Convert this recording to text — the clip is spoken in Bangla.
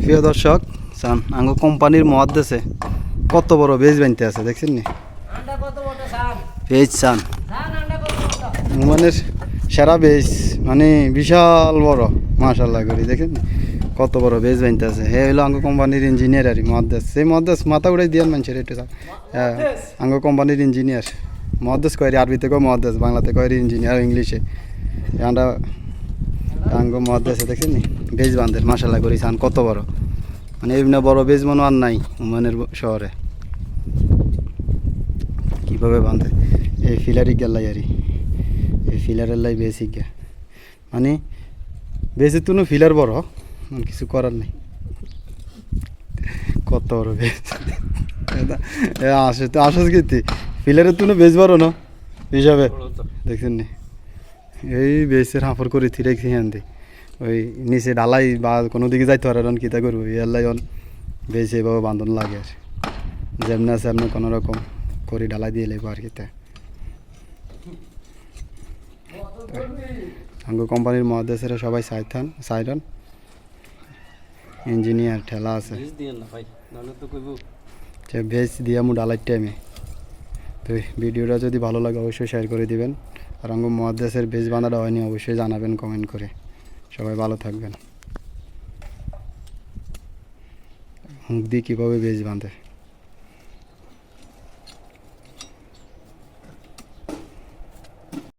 প্রিয় দর্শক চান আঙ্গ কোম্পানির মহাদেশে কত বড় বেজ বানতে আছে দেখছেন নি বেজ চান ওমানের সেরা বেজ মানে বিশাল বড় মাশাআল্লাহ করি দেখেন নি কত বড় বেজ বানতে আছে হে হলো আঙ্গ কোম্পানির ইঞ্জিনিয়ার আর মহাদেশ সেই মহাদেশ মাথা উড়াই দিয়ান মানুষের একটু হ্যাঁ আঙ্গ কোম্পানির ইঞ্জিনিয়ার মহাদেশ কয় আরবিতে কয় মহাদেশ বাংলাতে কয় ইঞ্জিনিয়ার ইংলিশে আমরা আঙ্গ মহাদেশে দেখেন নি বেজ বান্ধের মাশাআল্লাহ করি চান কত বড় মানে এমনি বড় বেজ মনে আর নাই ওমানের শহরে কীভাবে বাঁধে এই ফিলারি গেলাই আরই এই ফিলারের লাই বেশি গে মানে বেশি তুনো ফিলার বড় কিছু করার নেই কত বড় বেজ আসে তো আসস গেতি ফিলারের তুনো বেজ বড় না হিসাবে দেখছেন নি এই বেসের হাঁফর করে থিরে খেয়ে ওই নিচে ডালাই বা কোনো দিকে যাইতে পারে কিতা করবো ইয়াল্লাই বেশ এভাবে বাঁধন লাগে আর যেমনি আছে এমনি কোনো রকম করি ডালাই দিয়ে লেবো আর কিতা আঙ্গ কোম্পানির মহাদেশের সবাই সাইরন ইঞ্জিনিয়ার ঠেলা আছে ভেজ দিয়ে মু ডালাই টাইমে তো ভিডিওটা যদি ভালো লাগে অবশ্যই শেয়ার করে দিবেন আর আঙ্গ মহাদেশের ভেজ বাঁধাটা হয়নি অবশ্যই জানাবেন কমেন্ট করে সবাই ভালো থাকবেন হুঁক দিয়ে কীভাবে বেজ বাঁধে